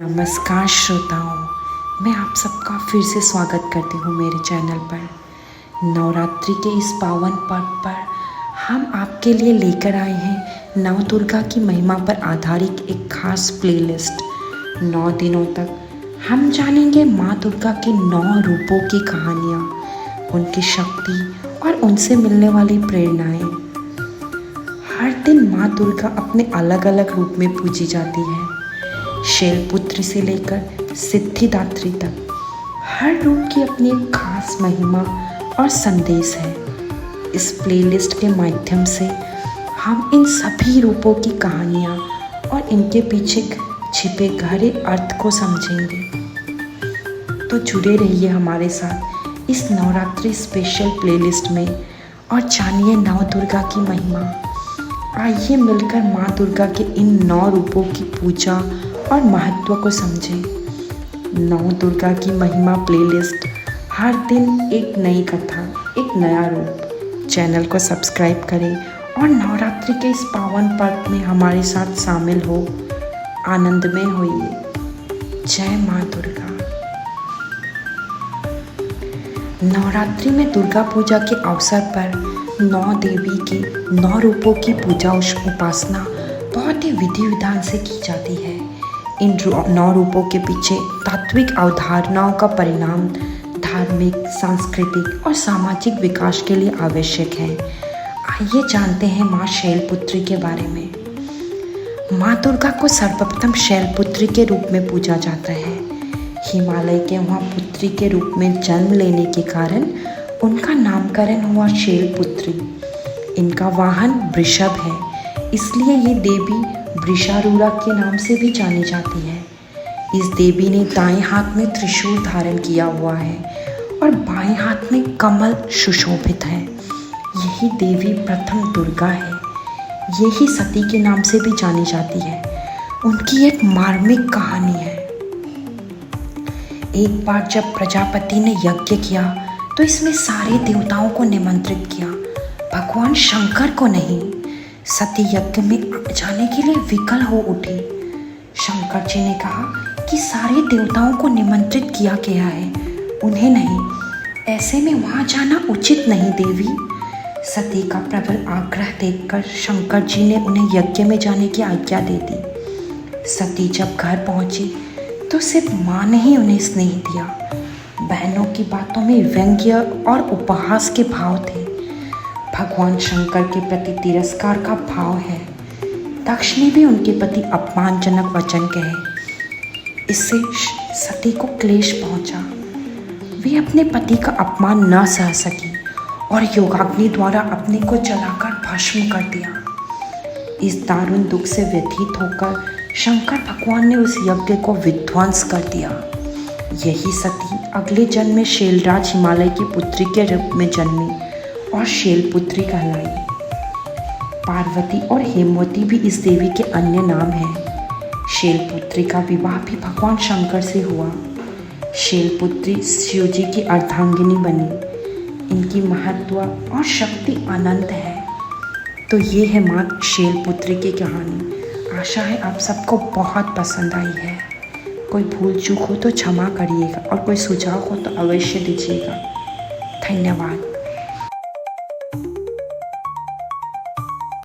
नमस्कार श्रोताओं, मैं आप सबका फिर से स्वागत करती हूँ मेरे चैनल पर। नवरात्रि के इस पावन पर्व पर हम आपके लिए लेकर आए हैं नव दुर्गा की महिमा पर आधारित एक खास प्लेलिस्ट। 9 दिनों तक हम जानेंगे माँ दुर्गा के 9 रूपों की कहानियाँ, उनकी शक्ति और उनसे मिलने वाली प्रेरणाएं। हर दिन माँ दुर्गा अपने अलग अलग रूप में पूजी जाती है। शैलपुत्री से लेकर सिद्धिदात्री तक हर रूप की अपनी एक खास महिमा और संदेश है। इस प्लेलिस्ट के माध्यम से हम इन सभी रूपों की कहानियाँ और इनके पीछे छिपे गहरे अर्थ को समझेंगे। तो जुड़े रहिए हमारे साथ इस नवरात्रि स्पेशल प्लेलिस्ट में और जानिए नव दुर्गा की महिमा। आइए मिलकर माँ दुर्गा के इन 9 रूपों की पूजा और महत्व को समझें। नव दुर्गा की महिमा प्लेलिस्ट, हर दिन एक नई कथा, एक नया रूप। चैनल को सब्सक्राइब करें और नवरात्रि के इस पावन पर्व में हमारे साथ शामिल हो, आनंदमय होइए। जय माँ दुर्गा। नवरात्रि में दुर्गा पूजा के अवसर पर 9 देवी के 9 रूपों की पूजा उपासना बहुत ही विधि विधान से की जाती है। इन 9 रूपों के पीछे तात्विक अवधारणाओं का परिणाम धार्मिक, सांस्कृतिक और सामाजिक विकास के लिए आवश्यक है। आइए जानते हैं माँ शैलपुत्री के बारे में। माँ दुर्गा को सर्वप्रथम शैलपुत्री के रूप में पूजा जाता है। हिमालय के वहाँ पुत्री के रूप में जन्म लेने के कारण उनका नामकरण हुआ शैलपुत्री। इनका वाहन वृषभ है, इसलिए ये देवी वृषारूढ़ा के नाम से भी जानी जाती है। इस देवी ने दाएं हाथ में त्रिशूल धारण किया हुआ है और बाएं हाथ में कमल सुशोभित है। यही देवी प्रथम दुर्गा है। यही सती के नाम से भी जानी जाती है। उनकी एक मार्मिक कहानी है। एक बार जब प्रजापति ने यज्ञ किया तो इसमें सारे देवताओं को निमंत्रित किया, भगवान शंकर को नहीं। सती यज्ञ में जाने के लिए विकल हो उठी। शंकर जी ने कहा कि सारे देवताओं को निमंत्रित किया गया है, उन्हें नहीं। ऐसे में वहाँ जाना उचित नहीं देवी। सती का प्रबल आग्रह देखकर शंकर जी ने उन्हें यज्ञ में जाने की आज्ञा दे दी। सती जब घर पहुँची तो सिर्फ माँ ने ही उन्हें स्नेह दिया। बहनों की बातों में व्यंग्य और उपहास के भाव थे। भगवान शंकर के प्रति तिरस्कार का भाव है। दक्ष ने भी उनके प्रति अपमानजनक वचन कहे। इससे सती को क्लेश पहुंचा। वे अपने पति का अपमान न सह सकी और योगाग्नि द्वारा अपने को जलाकर भस्म कर दिया। इस दारुण दुख से व्यथित होकर शंकर भगवान ने उस यज्ञ को विध्वंस कर दिया। यही सती अगले जन्म में शैलराज हिमालय की पुत्री के रूप में जन्मी और शैलपुत्री कहलाई। पार्वती और हेमवती भी इस देवी के अन्य नाम हैं। शैलपुत्री का विवाह भी भगवान शंकर से हुआ। शैलपुत्री शिवजी की अर्धांगिनी बनी। इनकी महत्व और शक्ति अनंत है। तो ये है माँ शैलपुत्री की कहानी। आशा है आप सबको बहुत पसंद आई है। कोई भूल चूक हो तो क्षमा करिएगा और कोई सुझाव हो तो अवश्य दीजिएगा। धन्यवाद।